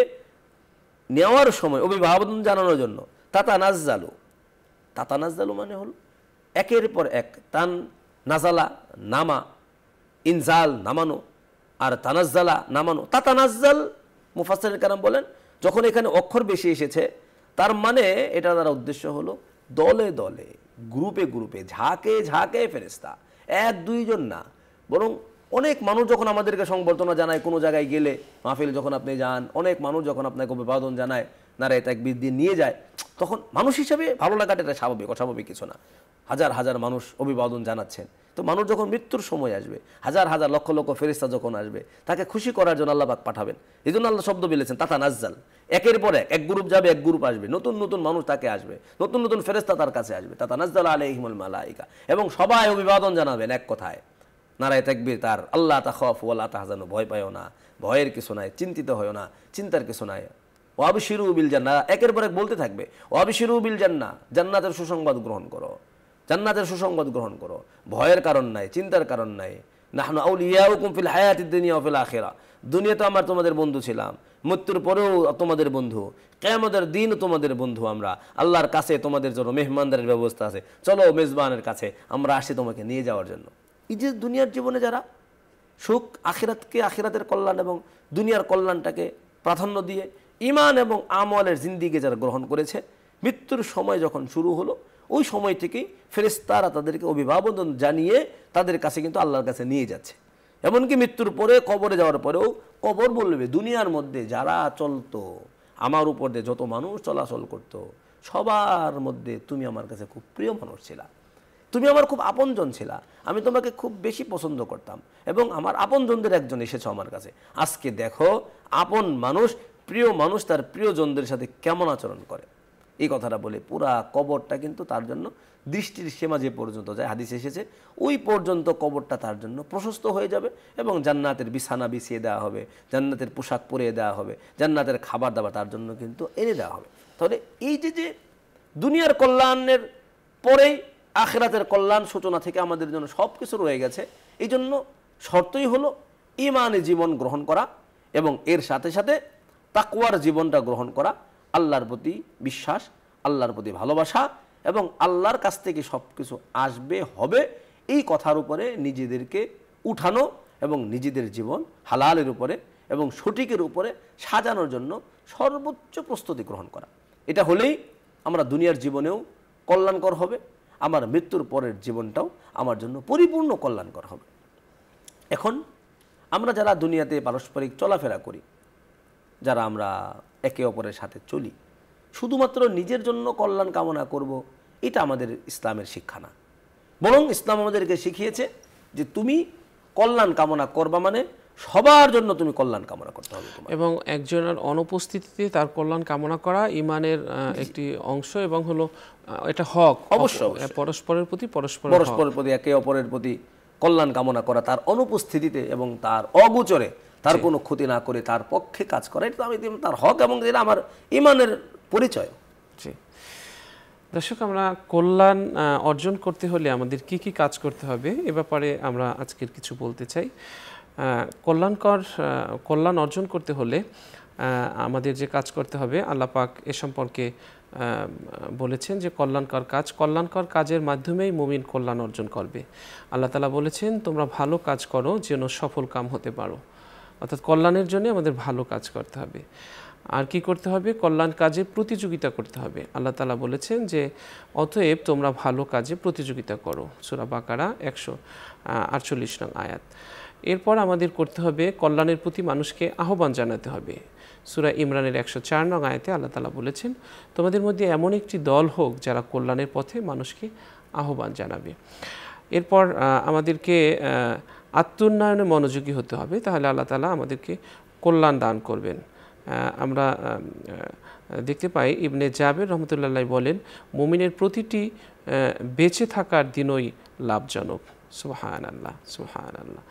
নেওয়ার সময় অভিবাদন জানানোর জন্য তাতানাজ্জালু, তাতানাজ্জালু মানে হলো একের পর এক, তান নাজালা নামা, ইনজাল নামানো, আর তানাজ্জালা নামানো, তাতানাজ্জাল মুফাসসিরুল কারাম বলেন যখন এখানে অক্ষর বেশি এসেছে তার মানে এটা দ্বারা উদ্দেশ্য হলো দলে দলে, গ্রুপে গ্রুপে, ঝাঁকে ঝাঁকে ফেরেশতা, এক দুইজন না, বরং অনেক মানুষ যখন আমাদেরকে সংবর্ধনা জানায়, কোনো জায়গায় গেলে মাহফিল যখন আপনি যান, অনেক মানুষ যখন আপনাকে অভিবাদন জানায়, নারায়ে তাকবীর দিয়ে নিয়ে যায়, তখন মানুষ হিসেবে ভালো লাগাটা এটা স্বাভাবিক, অস্বাভাবিক কিছু না। হাজার হাজার মানুষ অভিবাদন জানাচ্ছেন, তো মানুষ যখন মৃত্যুর সময় আসবে, হাজার হাজার লক্ষ লক্ষ ফেরেশতা যখন আসবে, তাকে খুশি করার জন্য আল্লাহ পাক পাঠাবেন। এই জন্য আল্লাহ শব্দ বলেছেন তাতানাজ্জাল, একের পর এক, এক গ্রুপ যাবে, এক গ্রুপ আসবে, নতুন নতুন মানুষ তাকে আসবে, নতুন নতুন ফেরেশতা তার কাছে আসবে, তাতানাজ্জালু আলাইহিমুল মালাইকা, এবং সবাই অভিবাদন জানাবেন এক কথায়, নারায়ে তাকবীর তার, আল্লাহ তাখাফু ওয়ালা তাহজানু, ভয় পাইও না, ভয়ের কিছু নাই, চিন্তিত হয়ো না, চিন্তার কিছু নাই, ওয়াবশিরু বিল জান্নাহ, একের পর এক বলতে থাকবে, ওয়াবশিরু বিল জান্নাহ, জান্নাতের সুসংবাদ গ্রহণ করো, জান্নাতের সুসংবাদ গ্রহণ করো, ভয়ের কারণ নাই, চিন্তার কারণ নাই। নাহনু আউলিয়াউকুম ফিল হায়াতিদ দুনিয়া ওয়া ফিল আখিরা, দুনিয়াতে আমরা তোমাদের বন্ধু ছিলাম, মৃত্যুর পরেও তোমাদের বন্ধু, কিয়ামতের দিন তোমাদের বন্ধু আমরা, আল্লাহর কাছে তোমাদের জন্য মেহমানদারির ব্যবস্থা আছে, চলো মেজবানের কাছে আমরা আসি তোমাকে নিয়ে যাওয়ার জন্য। এই যে দুনিয়ার জীবনে যারা সুখ, আখিরাতকে, আখিরাতের কল্যাণ এবং দুনিয়ার কল্যাণটাকে প্রাধান্য দিয়ে ঈমান এবং আমলের জিন্দেগি যারা গ্রহণ করেছে, মৃত্যুর সময় যখন শুরু হলো ওই সময় থেকেই ফেরেশতারা তাদেরকে অভিবাদন জানিয়ে তাদের কাছে কিন্তু আল্লাহর কাছে নিয়ে যাচ্ছে। এমনকি মৃত্যুর পরে কবরে যাওয়ার পরেও কবর বলবে দুনিয়ার মধ্যে যারা চলতো, আমার উপর দিয়ে যত মানুষ চলাচল করত, সবার মধ্যে তুমি আমার কাছে খুব প্রিয় মানুষ ছিলা, তুমি আমার খুব আপনজন ছিলা, আমি তোমাকে খুব বেশি পছন্দ করতাম এবং আমার আপনজনদের একজন এসেছো আমার কাছে। আজকে দেখো আপন মানুষ, প্রিয় মানুষ তার প্রিয়জনদের সাথে কেমন আচরণ করে। এই কথাটা বলে পুরা কবরটা কিন্তু তার জন্য দৃষ্টির সীমা যে পর্যন্ত যায়, হাদিসে এসেছে ওই পর্যন্ত কবরটা তার জন্য প্রশস্ত হয়ে যাবে এবং জান্নাতের বিছানা বিছিয়ে দেওয়া হবে, জান্নাতের পোশাক পরিয়ে দেওয়া হবে, জান্নাতের খাবার দাবার তার জন্য কিন্তু এনে দেওয়া হবে। তাহলে এই যে দুনিয়ার কল্যাণের পরেই আখিরাতের কল্যাণ সূচনা থেকে আমাদের জন্য সব কিছু রয়ে গেছে। এই জন্য শর্তই হলো ঈমানি জীবন গ্রহণ করা এবং এর সাথে সাথে তাকওয়ার জীবনটা গ্রহণ করা, আল্লাহর প্রতি বিশ্বাস, আল্লাহর প্রতি ভালোবাসা এবং আল্লাহর কাছ থেকে সব কিছু আসবে হবে, এই কথার উপরে নিজেদেরকে উঠানো এবং নিজেদের জীবন হালালের উপরে এবং সঠিকের উপরে সাজানোর জন্য সর্বোচ্চ প্রস্তুতি গ্রহণ করা। এটা হলেই আমরা দুনিয়ার জীবনেও কল্যাণকর হবে, আমার মৃত্যুর পরের জীবনটাও আমার জন্য পরিপূর্ণ কল্যাণকর হবে। এখন আমরা যারা দুনিয়াতে পারস্পরিক চলাফেরা করি, যারা আমরা একে অপরের সাথে চলি, শুধুমাত্র নিজের জন্য কল্যাণ কামনা করব, এটা আমাদের ইসলামের শিক্ষা না। বরং ইসলাম আমাদেরকে শিখিয়েছে যে তুমি কল্যাণ কামনা করবা মানে সবার জন্য তুমি কল্যাণ কামনা করতে হবে তোমার। এবং একজনের অনুপস্থিতিতে তার কল্যাণ কামনা করা ইমানের একটি অংশ এবং হলো এটা হক। অবশ্যই পরস্পরের প্রতি একে অপরের প্রতি কল্যাণ কামনা করা, তার অনুপস্থিতিতে এবং তার অগোচরে তার কোনো ক্ষতি না করে তার পক্ষে কাজ করা, এটা আমি তার হক এবং এটা আমার ইমানের পরিচয়। জি দর্শক, আমরা কল্যাণ অর্জন করতে হলে আমাদের কি কি কাজ করতে হবে এ ব্যাপারে আমরা আজকের কিছু বলতে চাই। কল্যাণ অর্জন করতে হলে আমাদের যে কাজ করতে হবে, আল্লাহ পাক এ সম্পর্কে বলেছেন যে কল্যাণকর কাজের মাধ্যমেই মুমিন কল্যাণ অর্জন করবে। আল্লাহ তাআলা বলেছেন তোমরা ভালো কাজ করো যেন সফল কাম হতে পারো। অর্থাৎ কল্যাণের জন্য আমাদের ভালো কাজ করতে হবে। আর কি করতে হবে? কল্যাণ কাজে প্রতিযোগিতা করতে হবে। আল্লাহ তাআলা বলেছেন যে অতএব তোমরা ভালো কাজে প্রতিযোগিতা করো, সূরা বাকারা 148 নং আয়াত। এরপর আমাদের করতে হবে কল্যাণের প্রতি মানুষকে আহ্বান জানাতে হবে। সূরা ইমরানের 104 নং আয়াতে আল্লাহ তাআলা বলেছেন তোমাদের মধ্যে এমন একটি দল হোক যারা কল্যাণের পথে মানুষকে আহ্বান জানাবে। এরপর আমাদেরকে আত্মোন্নয়নে মনোযোগী হতে হবে, তাহলে আল্লাহ তাআলা আমাদেরকে কল্যাণ দান করবেন। আমরা দেখতে পাই ইবনে জাবের রহমতুল্লাহ বলেন মুমিনের প্রতিটি বেঁচে থাকার দিনই লাভজনক। সুবহানাল্লাহ, সুবহানাল্লাহ।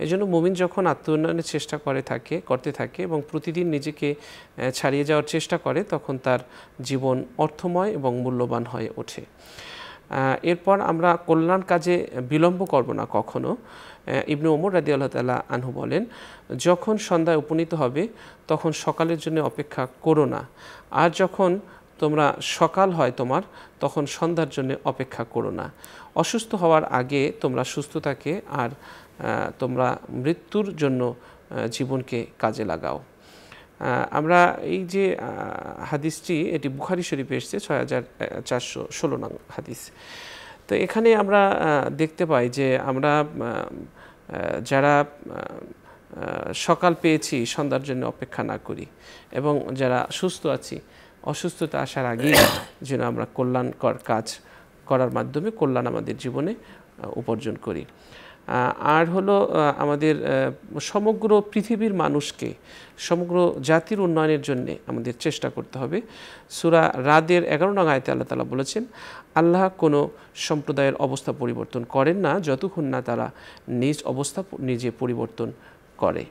এই জন্য মুমিন যখন আত্মোন্নয়নের চেষ্টা করতে থাকে এবং প্রতিদিন নিজেকে ছাড়িয়ে যাওয়ার চেষ্টা করে, তখন তার জীবন অর্থময় এবং মূল্যবান হয়ে ওঠে। এরপর আমরা কল্যাণ কাজে বিলম্ব করব না কখনো। ইবনে ওমর রাদিয়াল্লাহু তাআলা আনহু বলেন যখন সন্ধ্যায় উপনীত হবে তখন সকালের জন্য অপেক্ষা করো না, আর যখন তোমরা সকাল হয় তোমার তখন সন্ধ্যার জন্য অপেক্ষা করো না। অসুস্থ হওয়ার আগে তোমরা সুস্থতাকে আর তোমরা মৃত্যুর জন্য জীবনকে কাজে লাগাও। আমরা এই যে হাদিসটি, এটি বুখারী শরীফে এসেছে 6416 নং হাদিস। তো এখানে আমরা দেখতে পাই যে আমরা যারা সকাল পেয়েছি সন্ধ্যার জন্য অপেক্ষা না করি এবং যারা সুস্থ আছি অসুস্থতা আসার আগেই যেন আমরা কল্যাণকর কাজ করার মাধ্যমে কল্যাণ আমাদের জীবনে উপার্জন করি। আর হলো আমাদের সমগ্র পৃথিবীর মানুষকে, সমগ্র জাতির উন্নয়নের জন্য আমাদের চেষ্টা করতে হবে। সূরা রাদের 11 নং আয়াতে আল্লাহ তাআলা বলেছেন আল্লাহ কোনো সম্প্রদায়ের অবস্থা পরিবর্তন করেন না যতক্ষণ না তারা নিজ অবস্থা নিজে পরিবর্তন করে।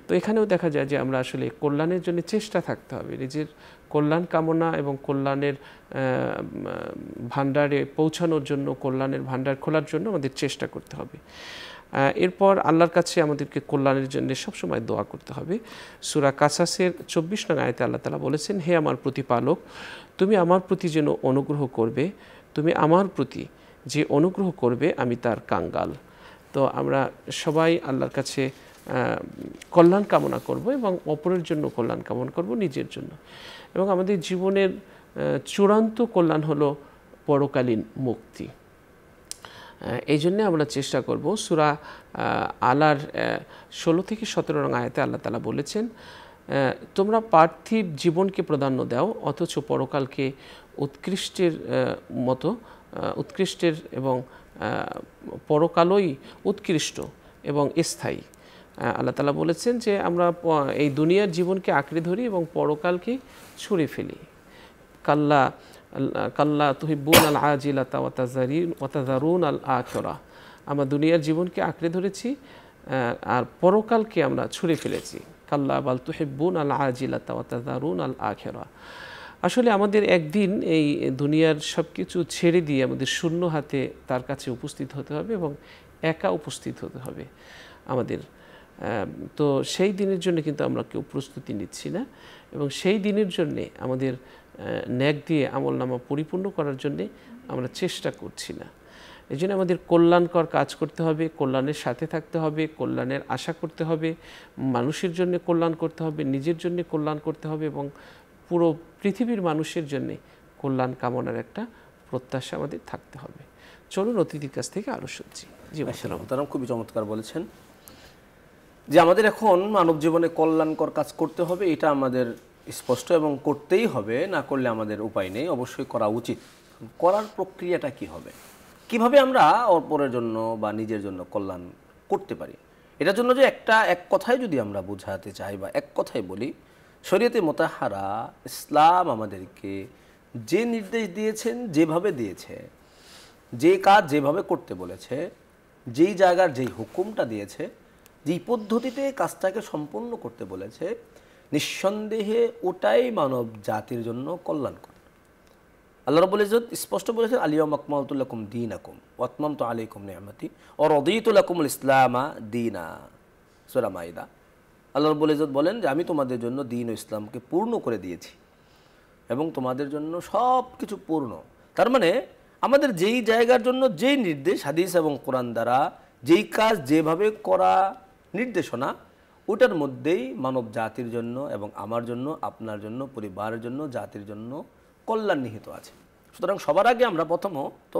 তো এখানেও দেখা যায় যে আমরা আসলে কল্যাণের জন্য চেষ্টা থাকতে হবে, নিজের কল্যাণ কামনা এবং কল্যাণের ভান্ডারে পৌঁছানোর জন্য, কল্যাণের ভান্ডার খোলার জন্য আমাদের চেষ্টা করতে হবে। এরপর আল্লাহর কাছে আমাদেরকে কল্যাণের জন্য সবসময় দোয়া করতে হবে। সূরা কাসাসের 24 নং আয়াতে আল্লাহ তাআলা বলেছেন হে আমার প্রতিপালক, তুমি আমার প্রতি যেন অনুগ্রহ করবে, তুমি আমার প্রতি যে অনুগ্রহ করবে আমি তার কাঙ্গাল। তো আমরা সবাই আল্লাহর কাছে কল্যাণ কামনা করব এবং অপরের জন্য কল্যাণ কামনা করব, নিজের জন্য। এবং আমাদের জীবনের চূড়ান্ত কল্যাণ হলো পরকালীন মুক্তি। এই জন্যে আমরা চেষ্টা করব। সূরা আলার 16 থেকে 17 নং আয়াতে আল্লাহ তাআলা বলেছেন, তোমরা পার্থিব জীবনকে প্রাধান্য দাও অথচ পরকালকে উৎকৃষ্টের মতো উৎকৃষ্টের এবং পরকালই উৎকৃষ্ট এবং স্থায়ী। আল্লাহ তাআলা বলেছেন যে আমরা এই দুনিয়ার জীবনকে আঁকড়ে ধরি এবং পরকালকে ছুঁড়ে ফেলি। কাল্লা কাল্লা তুহিব্বুন আল আজিলাতা ওয়া তাযারুন আল আখিরা, আমরা দুনিয়ার জীবনকে আঁকড়ে ধরেছি আর পরকালকে আমরা ছুঁড়ে ফেলেছি। কাল্লা বাল তুহিব্বুন আল আজিলাতা ওয়া তাযারুন আল আখিরা। আসলে আমাদের একদিন এই দুনিয়ার সব কিছু ছেড়ে দিয়ে আমাদের শূন্য হাতে তার কাছে উপস্থিত হতে হবে এবং একা উপস্থিত হতে হবে আমাদের। তো সেই দিনের জন্য কিন্তু আমরা কেউ প্রস্তুতি নিচ্ছি না এবং সেই দিনের জন্যে আমাদের ন্যাক দিয়ে আমলনামা পরিপূর্ণ করার জন্যে আমরা চেষ্টা করছি না। এই জন্য আমাদের কল্যাণকর কাজ করতে হবে, কল্যাণের সাথে থাকতে হবে, কল্যাণের আশা করতে হবে, মানুষের জন্য কল্যাণ করতে হবে, নিজের জন্য কল্যাণ করতে হবে এবং পুরো পৃথিবীর মানুষের জন্য কল্যাণ কামনার একটা প্রত্যাশা আমাদের থাকতে হবে। চলুন অতিথির কাছ থেকে আরও শুনছি। জি মোহতারাম, খুবই চমৎকার বলেছেন যে আমাদের এখন মানব জীবনে কল্যাণকর কাজ করতে হবে, এটা আমাদের স্পষ্ট এবং করতেই হবে, না করলে আমাদের উপায় নেই, অবশ্যই করা উচিত। করার প্রক্রিয়াটা কি হবে, কিভাবে আমরা অপরের জন্য বা নিজের জন্য কল্যাণ করতে পারি, এটার জন্য যে এক কথায় যদি আমরা বোঝাতে চাই বা এক কথায় বলি, শরীয়তে মোতাহারা ইসলাম আমাদেরকে যে নির্দেশ দিয়েছেন, যেভাবে দিয়েছে, যে কাজ যেভাবে করতে বলেছে, যেই জায়গার যেই হুকুমটা দিয়েছে, যেই পদ্ধতিতে কাজটাকে সম্পন্ন করতে বলেছে, নিঃসন্দেহে ওটাই মানব জাতির জন্য কল্যাণকর। আল্লাহ রাব্বুল ইজ্জত স্পষ্ট বলেছেন, আল-ইয়াওমা আকমালতু লাকুম দীনাকুম ওয়া আতমামতু আলাইকুম নি'মাতি ওয়া রাদিতু লাকুমুল ইসলামা দীনা। সূরা মাইদা। আল্লাহ রাব্বুল ইজ্জত বলেন যে আমি তোমাদের জন্য দ্বীন ও ইসলামকে পূর্ণ করে দিয়েছি এবং তোমাদের জন্য সব কিছু পূর্ণ। তার মানে আমাদের যেই জায়গার জন্য যেই নির্দেশ হাদিস এবং কোরআন দ্বারা যেই কাজ যেভাবে করা নির্দেশনা, ওটার মধ্যেই মানব জাতির জন্য এবং আমার জন্য, আপনার জন্য, পরিবারের জন্য, জাতির জন্য কল্যাণ নিহিত আছে। সুতরাং সবার আগে আমরা প্রথমত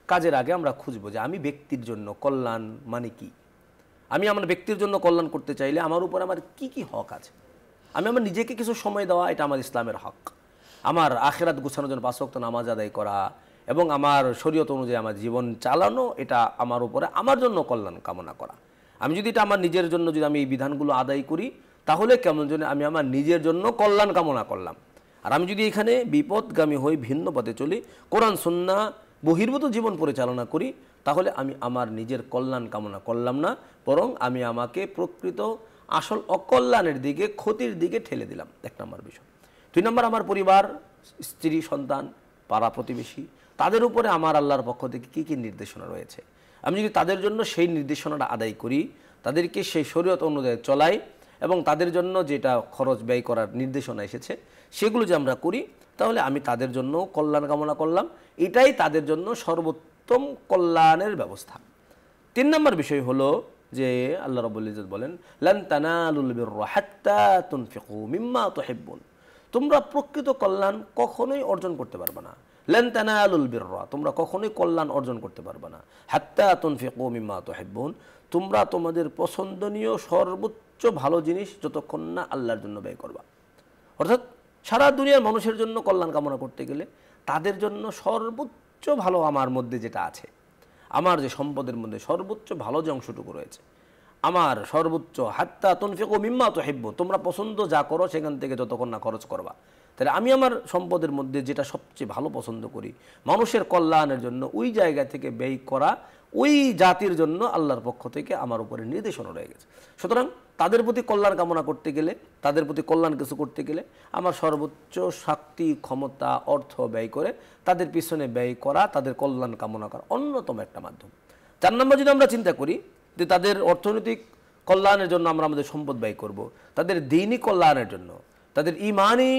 কাজের আগে আমরা খুঁজবো যে আমি ব্যক্তির জন্য কল্যাণ মানে কি। আমি আমার ব্যক্তির জন্য কল্যাণ করতে চাইলে আমার উপর আমার কি কি হক আছে। আমি আমার নিজেকে কিছু সময় দেওয়া, এটা আমার ইসলামের হক। আমার আখিরাত গুছানোর জন্য 5 ওয়াক্ত নামাজ আদায় করা এবং আমার শরীয়ত অনুযায়ী আমার জীবন চালানো, এটা আমার উপরে আমার জন্য কল্যাণ কামনা করা। আমি যদি এটা আমার নিজের জন্য যদি আমি এই বিধানগুলো আদায় করি, তাহলে কেমন যেন আমি আমার নিজের জন্য কল্যাণ কামনা করলাম। আর আমি যদি এখানে বিপদগামী হই, ভিন্ন পথে চলি, কোরআন সুন্নাহ বহির্ভূত জীবন পরিচালনা করি, তাহলে আমি আমার নিজের কল্যাণ কামনা করলাম না, বরং আমি আমাকে প্রকৃত আসল অকল্যাণের দিকে, ক্ষতির দিকে ঠেলে দিলাম। 1 নম্বর বিষয়। 2 নম্বর, আমার পরিবার, স্ত্রী, সন্তান, পাড়া প্রতিবেশী, তাদের উপরে আমার আল্লাহর পক্ষ থেকে কী কী নির্দেশনা রয়েছে, আমি যদি তাদের জন্য সেই নির্দেশনাটা আদায় করি, তাদেরকে সেই শরীয়ত অনুযায়ী চলাই এবং তাদের জন্য যেটা খরচ ব্যয় করার নির্দেশনা এসেছে সেগুলো যে আমরা করি, তাহলে আমি তাদের জন্য কল্যাণ কামনা করলাম। এটাই তাদের জন্য সর্বোত্তম কল্যাণের ব্যবস্থা। 3 নম্বর বিষয় হলো যে আল্লাহ রাব্বুল ইজ্জত বলেন, লান তানালুল বিররা হাত্তা তুনফিকু মিম্মা তুহিব্বুন। তোমরা প্রকৃত কল্যাণ কখনোই অর্জন করতে পারবে না। লান তানালুল বিররা, তোমরা কখনোই কল্যাণ অর্জন করতে পারবে না। হাত্তা তুনফিকু মিম্মা তুহিব্বুন, তোমরা তোমাদের পছন্দনীয় সর্বোচ্চ ভালো জিনিস যতক্ষণ না আল্লাহর জন্য ব্যয় করবা। অর্থাৎ সারা দুনিয়ার মানুষের জন্য কল্যাণ কামনা করতে গেলে তাদের জন্য সর্বোচ্চ ভালো আমার মধ্যে যেটা আছে, আমার যে সম্পদের মধ্যে সর্বোচ্চ ভালো যে অংশটুকু রয়েছে, আমার সর্বোচ্চ হাত্তা তুনফিকু মিম্মা তুহিব্বুন, তোমরা পছন্দ যা করো সেখান থেকে যতক্ষণ না খরচ করবা। তাহলে আমি আমার সম্পদের মধ্যে যেটা সবচেয়ে ভালো পছন্দ করি, মানুষের কল্যাণের জন্য ওই জায়গা থেকে ব্যয় করা, ওই জাতির জন্য আল্লাহর পক্ষ থেকে আমার উপরে নির্দেশনা রয়ে গেছে। সুতরাং তাদের প্রতি কল্যাণ কামনা করতে গেলে, তাদের প্রতি কল্যাণ কিছু করতে গেলে আমার সর্বোচ্চ শক্তি, ক্ষমতা, অর্থ ব্যয় করে তাদের পিছনে ব্যয় করা, তাদের কল্যাণ কামনা করা অন্যতম একটা মাধ্যম। 4 নম্বর, যদি আমরা চিন্তা করি যে তাদের অর্থনৈতিক কল্যাণের জন্য আমরা আমাদের সম্পদ ব্যয় করব, তাদের দ্বীনি কল্যাণের জন্য, তাদের ঈমানি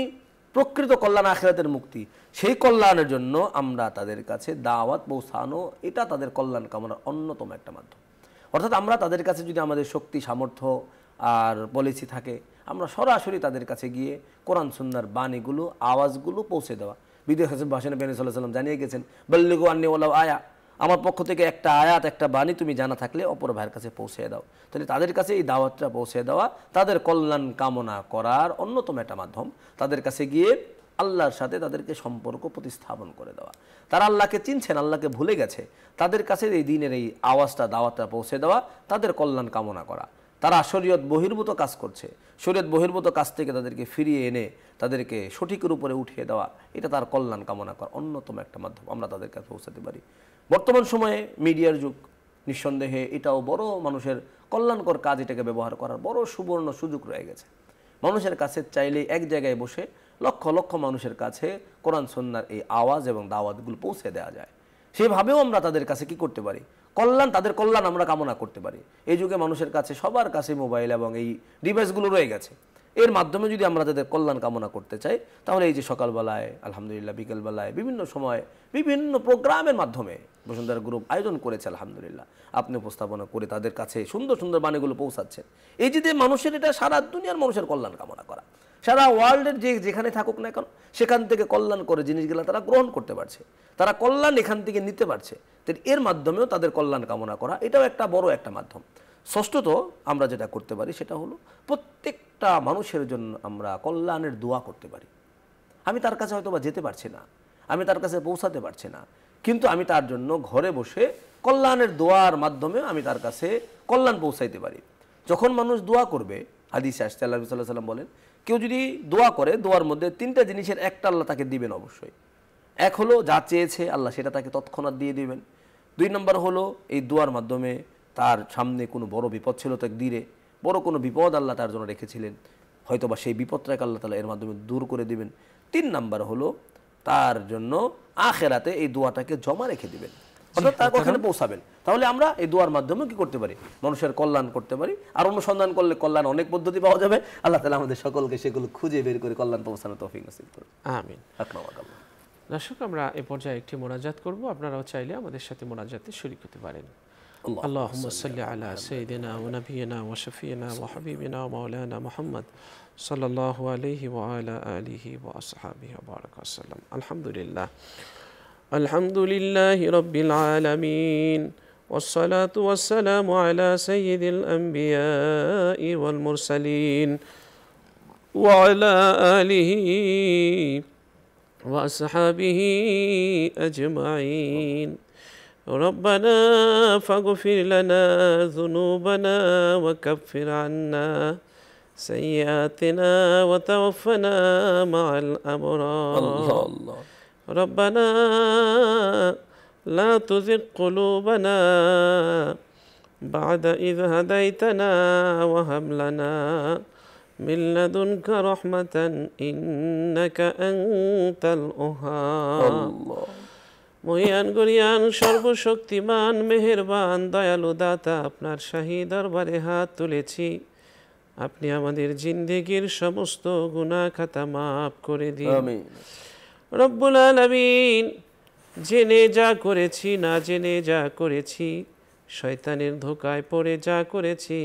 প্রকৃত কল্যাণ, আখিরাতের মুক্তি, সেই কল্যাণের জন্য আমরা তাদের কাছে দাওয়াত পৌঁছানো, এটা তাদের কল্যাণ কামনার অন্যতম একটা মাধ্যম। অর্থাৎ আমরা তাদের কাছে যদি আমাদের শক্তি, সামর্থ্য আর পলিসি থাকে, আমরা সরাসরি তাদের কাছে গিয়ে কোরআন সুন্নাহর বাণীগুলো, আওয়াজগুলো পৌঁছে দেওয়া। বিদেশ হাসান ভাষণে নবী সাল্লাল্লাহু আলাইহি ওয়াসাল্লাম জানিয়ে গেছেন, বাল্লিগু আন্নী ওয়ালাউ আয়া, আমার পক্ষ থেকে একটা আয়াত, একটা বাণী তুমি জানা থাকলে অপর ভাইয়ের কাছে পৌঁছে দাও। তাহলে তাদের কাছে এই দাওয়াতটা পৌঁছে দেওয়া তাদের কল্যাণ কামনা করার অন্যতম একটা মাধ্যম। তাদের কাছে গিয়ে আল্লাহর সাথে তাদেরকে সম্পর্ক প্রতিস্থাপন করে দেওয়া। তারা আল্লাহকে চিনছেন, আল্লাহকে ভুলে গেছে, তাদের কাছে এই দিনের এই আওয়াজটা, দাওয়াতটা পৌঁছে দেওয়া, তাদের কল্যাণ কামনা করা। তারা শরীয়ত বহির্ভূত কাজ করছে, শরীয়ত বহির্ভূত কাজ থেকে তাদেরকে ফিরিয়ে এনে তাদেরকে সঠিকের উপরে উঠিয়ে দেওয়া, এটা তার কল্যাণ কামনা করা অন্যতম একটা মাধ্যম। আমরা তাদের কাছে পৌঁছাতে পারি। বর্তমান সময়ে মিডিয়ার যুগ, নিঃসন্দেহে এটাও বড় মানুষের কল্যাণকর কাজ, এটাকে ব্যবহার করার বড় সুবর্ণ সুযোগ রয়ে গেছে। মানুষের কাছে চাইলে এক জায়গায় বসে লক্ষ লক্ষ মানুষের কাছে কোরআন সুন্নাহর এই আওয়াজ এবং দাওয়াতগুলো পৌঁছে দেওয়া যায়। সেভাবেও আমরা তাদের কাছে কি করতে পারি, কল্যাণ, তাদের কল্যাণ আমরা কামনা করতে পারি। এই যুগে মানুষের কাছে, সবার কাছে মোবাইল এবং এই ডিভাইসগুলো রয়ে গেছে। এর মাধ্যমে যদি আমরা তাদের কল্যাণ কামনা করতে চাই, তাহলে এই যে সকালবেলায় আলহামদুলিল্লাহ, বিকেলবেলায় বিভিন্ন সময় বিভিন্ন প্রোগ্রামের মাধ্যমে বসুন্ধরা গ্রুপ আয়োজন করেছে আলহামদুলিল্লাহ, আপনি উপস্থাপনা করে তাদের কাছে সুন্দর সুন্দর বাণীগুলো পৌঁছাচ্ছেন। এই যে মানুষের, এটা সারা দুনিয়ার মানুষের কল্যাণ কামনা করা, সারা ওয়ার্ল্ডের যেখানে থাকুক না কেন সেখান থেকে কল্যাণ করে জিনিসগুলো তারা গ্রহণ করতে পারছে, তারা কল্যাণ এখান থেকে নিতে পারছে। তো এর মাধ্যমেও তাদের কল্যাণ কামনা করা, এটাও একটা বড় একটা মাধ্যম। ষষ্ঠত আমরা যেটা করতে পারি সেটা হলো প্রত্যেকটা মানুষের জন্য আমরা কল্যাণের দোয়া করতে পারি। আমি তার কাছে হয়তো বা যেতে পারছি না, আমি তার কাছে পৌঁছাতে পারছি না, কিন্তু আমি তার জন্য ঘরে বসে কল্যাণের দোয়ার মাধ্যমে আমি তার কাছে কল্যাণ পৌঁছাইতে পারি। যখন মানুষ দোয়া করবে, হাদিসে আসছে আল্লাহ সাল্লাল্লাহু আলাইহি ওয়াসাল্লাম বলেন, কেউ যদি দোয়া করে, দোয়ার মধ্যে তিনটা জিনিসের একটা আল্লাহ তাকে দিবেন অবশ্যই। এক হলো যা চেয়েছে আল্লাহ সেটা তাকে তৎক্ষণাৎ দিয়ে দিবেন। 2 নম্বর হলো এই দোয়ার মাধ্যমে তার সামনে কোনো বড় বিপদ ছিল, তাকদীরে বড় কোনো বিপদ আল্লাহ তার জন্য রেখেছিলেন, হয়তোবা সেই বিপদটাকে আল্লাহ তাআলা এর মাধ্যমে দূর করে দিবেন। 3 নম্বর হলো তার জন্য আখিরাতে এই দোয়াটাকে জমা রেখে দিবেন, অর্থাৎ তার ওখানে পৌঁছাবেন। তাহলে আমরা এই দোয়ার মাধ্যমে কি করতে পারি, মানুষের কল্যাণ করতে পারি। আর অনুসন্ধান করলে কল্যাণ অনেক পদ্ধতি পাওয়া যাবে। আল্লাহ তাআলা আমাদের সকলকে সেগুলো খুঁজে বের করে কল্যাণ পৌঁছানোর তৌফিক নসিব করুন। আমিন। দর্শক, আমরা এই পর্যায়ে একটি মোনাজাত করব, আপনারাও চাইলে আমাদের সাথে মোনাজাতে শরীক হতে পারেন। اللهم صل على سيدنا ونبينا وشفينا وحبيبنا ومولانا محمد صلى الله عليه وعلى آله وأصحابه وبارك وسلم. الحمد لله رب العالمين، والصلاة والسلام على سيد الأنبياء والمرسلين وعلى آله وأصحابه أجمعين. ربنا فاغفر لنا ذنوبنا وكفر عنا سيئاتنا وتوفنا مع الأبرار. الله. ربنا لا تزغ قلوبنا بعد إذ هديتنا وهب لنا من لدنك رحمة إنك أنت الوهاب. মহিয়ান গরিয়ান সর্বশক্তিমান মেহেরবান দয়ালু দাতা, আপনার শাহী দরবারে হাত তুলেছি, আপনি আমাদের জিন্দেগির সমস্ত গুনাহ খাতা মাফ করে দিন। আমিন। রব্বুল আলামিন, জেনে যা করেছি, না জেনে যা করেছি, শয়তানের ধোকায় পড়ে যা করেছি,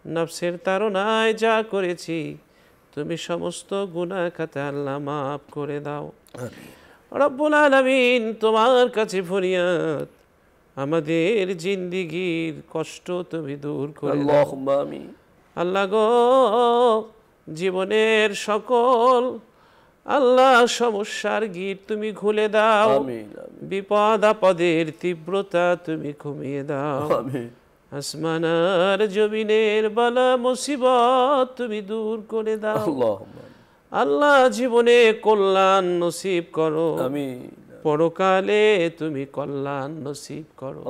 নফসের তাড়নায় যা করেছি, তুমি সমস্ত গুনাহ খাতা আল্লাহ মাফ করে দাও। রব্বুল আলামিন, তোমার কাছে ফরিয়াদ, আমাদের জিন্দেগির কষ্ট তুমি দূর করে দাও। আল্লাহ গো, জীবনের সকল আল্লাহ সমস্যার গিট তুমি খুলে দাও, বিপদ আপদের তীব্রতা তুমি কমিয়ে দাও, আসমানার জমিনের বালা মুসিবত তুমি দূর করে দাও। আল্লাহ, জীবনে কল্যাণ নসিব করো, পরকালে তুমি কল্যাণ নসিব করো।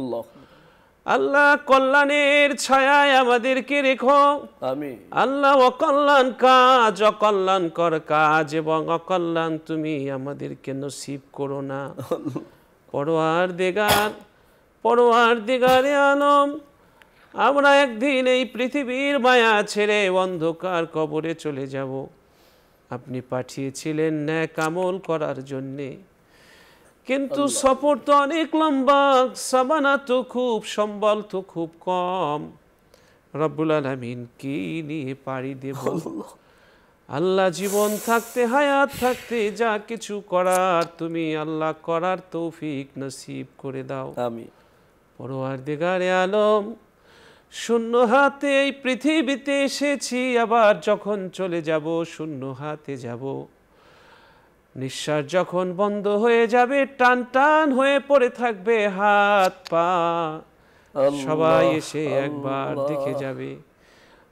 আল্লাহ, কল্যাণের ছায়ায় আমাদেরকে রেখো। আল্লাহ, অকল্যাণ কাজ, অকল্যাণকর কাজ এবং অকল্যাণ তুমি আমাদেরকে নসিব করো না। পরওয়ারদিগারে আলম, আমরা একদিন এই পৃথিবীর মায়া ছেড়ে অন্ধকার কবরে চলে যাব। আপনি পাঠিয়েছিলেন নেক আমল করার জন্যে, কিন্তু সফর তো অনেক লম্বা, সামানা তো খুব, সম্বল তো খুব কম। রব্বুল আলামিন, কি নিয়ে পাড়ি দেব? আল্লাহ, জীবন থাকতে, হায়াত থাকতে যা কিছু করার তুমি আল্লাহ করার তৌফিক নসিব করে দাও। পরওয়ারদিগারে আলম, শূন্য হাতে এই পৃথিবীতে এসেছি, আবার যখন চলে যাব শূন্য হাতে যাব। নিঃশ্বাস যখন বন্ধ হয়ে যাবে, টান টান হয়ে পড়ে থাকবে হাত পা, সবাই এসে একবার দেখে যাবে।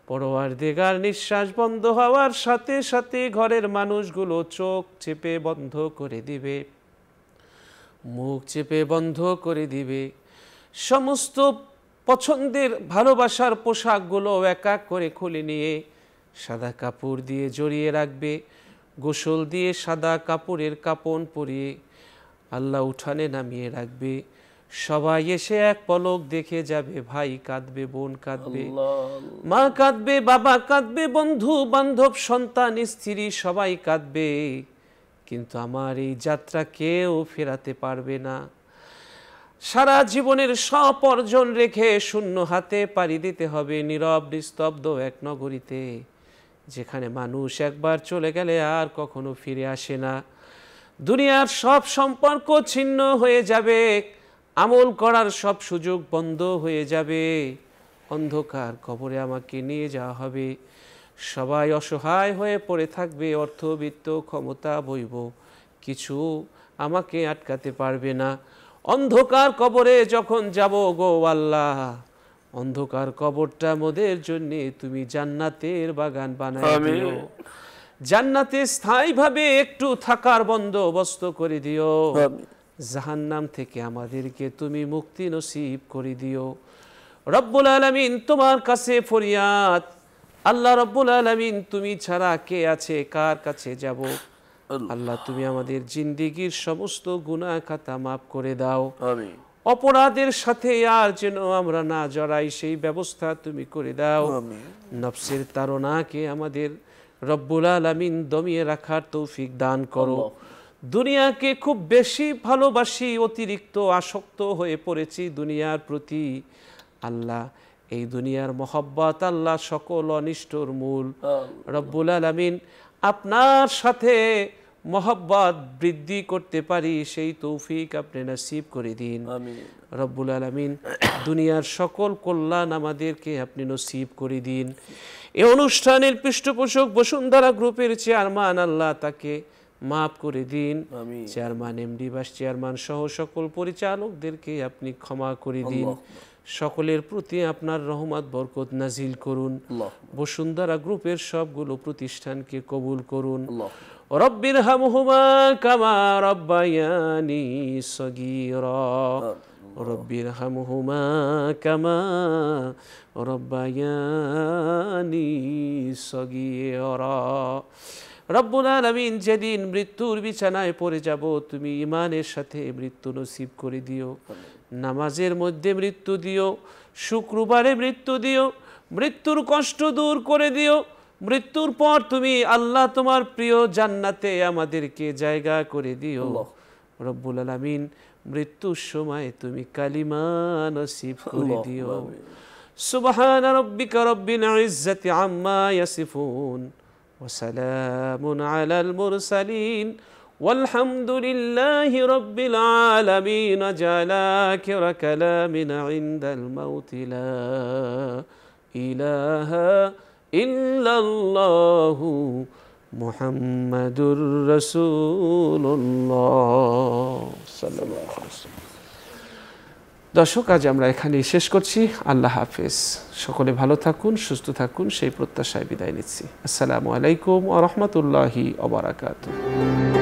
পরওয়ারদিগার নিঃশ্বাস বন্ধ হওয়ার সাথে সাথে ঘরের মানুষগুলো চোখ চেপে বন্ধ করে দিবে, মুখ চেপে বন্ধ করে দিবে। সমস্ত পছন্দের ভালোবাসার পোশাকগুলো এক এক করে খুলে নিয়ে সাদা কাপড় দিয়ে জড়িয়ে রাখবে, গোসল দিয়ে সাদা কাপড়ের কাপন পরিয়ে আল্লাহ উঠানে নামিয়ে রাখবে। সবাই এসে এক পলক দেখে যাবে, ভাই কাঁদবে, বোন কাঁদবে, মা কাঁদবে, বাবা কাঁদবে, বন্ধু বান্ধব সন্তান স্ত্রী সবাই কাঁদবে, কিন্তু আমার এই যাত্রা কেউ ফেরাতে পারবে না। সারা জীবনের সব অর্জন রেখে শূন্য হাতে পাড়ি দিতে হবে নীরব নিস্তব্ধ এক নগরীতে, যেখানে মানুষ একবার চলে গেলে আর কখনো ফিরে আসে না। দুনিয়ার সব সম্পর্ক ছিন্ন হয়ে যাবে, আমল করার সব সুযোগ বন্ধ হয়ে যাবে। অন্ধকার কবরে আমাকে নিয়ে যাওয়া হবে, সবাই অসহায় হয়ে পড়ে থাকবে, অর্থবিত্ত ক্ষমতা বৈভব কিছু আমাকে আটকাতে পারবে না। অন্ধকার কবরে যখন যাব গো আল্লাহ, অন্ধকার কবরটা মোদের জন্য তুমি জান্নাতের বাগান বানায় দিও, জান্নাতে স্থায়ীভাবে একটু থাকার বন্দোবস্ত করে দিও, জাহান্নাম থেকে আমাদেরকে তুমি মুক্তি নসিব করে দিও। রব্বুল আলামিন তোমার কাছে ফরিয়াদ, আল্লাহ রব্বুল আলামিন তুমি ছাড়া কে আছে, কার কাছে যাব? আল্লাহ তুমি আমাদের জিন্দেগীর সমস্ত গুনাহ খাতা মাফ করে দাও, অপরাধের সাথে আর যেন আমরা না জড়াই সেই ব্যবস্থা তুমি করে দাও। নফসের তাড়নাকে আমাদের রব্বুল আলামিন দমিয়ে রাখার তৌফিক দান করো। দুনিয়াকে খুব বেশি ভালোবাসি, অতিরিক্ত আসক্ত হয়ে পড়েছি দুনিয়ার প্রতি। আল্লাহ এই দুনিয়ার মহব্বত আল্লাহ সকল অনিষ্টর মূল। রব্বুল আলামিন আপনার সাথে মহব্বত বৃদ্ধি করতে পারি সেই তৌফিক আপনি নসিব করে দিন। রব্বুল আলামিন দুনিয়ার সকল কল্যাণ আমাদেরকে আপনি নসিব করে দিন। এই অনুষ্ঠানের পৃষ্ঠপোষক বসুন্ধরা গ্রুপের চেয়ারম্যান আল্লাহ তাকে মাফ করে দিন। চেয়ারম্যান, এমডি, ভাইস চেয়ারম্যান সহ সকল পরিচালকদেরকে আপনি ক্ষমা করে দিন। সকলের প্রতি আপনার রহমত বরকত নাজিল করুন। বসুন্ধরা গ্রুপের সবগুলো প্রতিষ্ঠানকে কবুল করুন। রব্বির হামহুমা কামা রব্বায়ানি সগীরা, রব্বির হামহুমা কামা রব্বায়ানি সগীরা। রব্বুল আলামিন যেদিন মৃত্যুর বিছানায় পড়ে যাব তুমি ঈমানের সাথে মৃত্যু নসিব করে দিও, নামাজের মধ্যে মৃত্যু দিও, শুক্রবারে মৃত্যু দিও, মৃত্যুর কষ্ট দূর করে দিও। মৃত্যুর পর তুমি আল্লাহ তোমার প্রিয় জান্নাতে আমাদেরকে জায়গা করে দিও। রব্বুল আলামিন মৃত্যুর সময় তুমি কালিমা নসিব করে দিও। সুবহান রাব্বিকা রব্বিল ইজ্জাতি আম্মা ইয়াসিফুন ওয়া সালামুন আলাল মুরসালিন والحمد لله رب العالمين. جعل آخر كلامنا عند الموت لا إله إلا الله محمد رسول الله صلى الله عليه وسلم. দর্শক, আজ আমরা এখানেই শেষ করছি। আল্লাহ হাফেজ। সকলে ভালো থাকুন, সুস্থ থাকুন সেই প্রত্যাশায় বিদায় নিচ্ছি। আসসালামু আলাইকুম ওয়া রাহমাতুল্লাহি ওয়া বারাকাতুহু।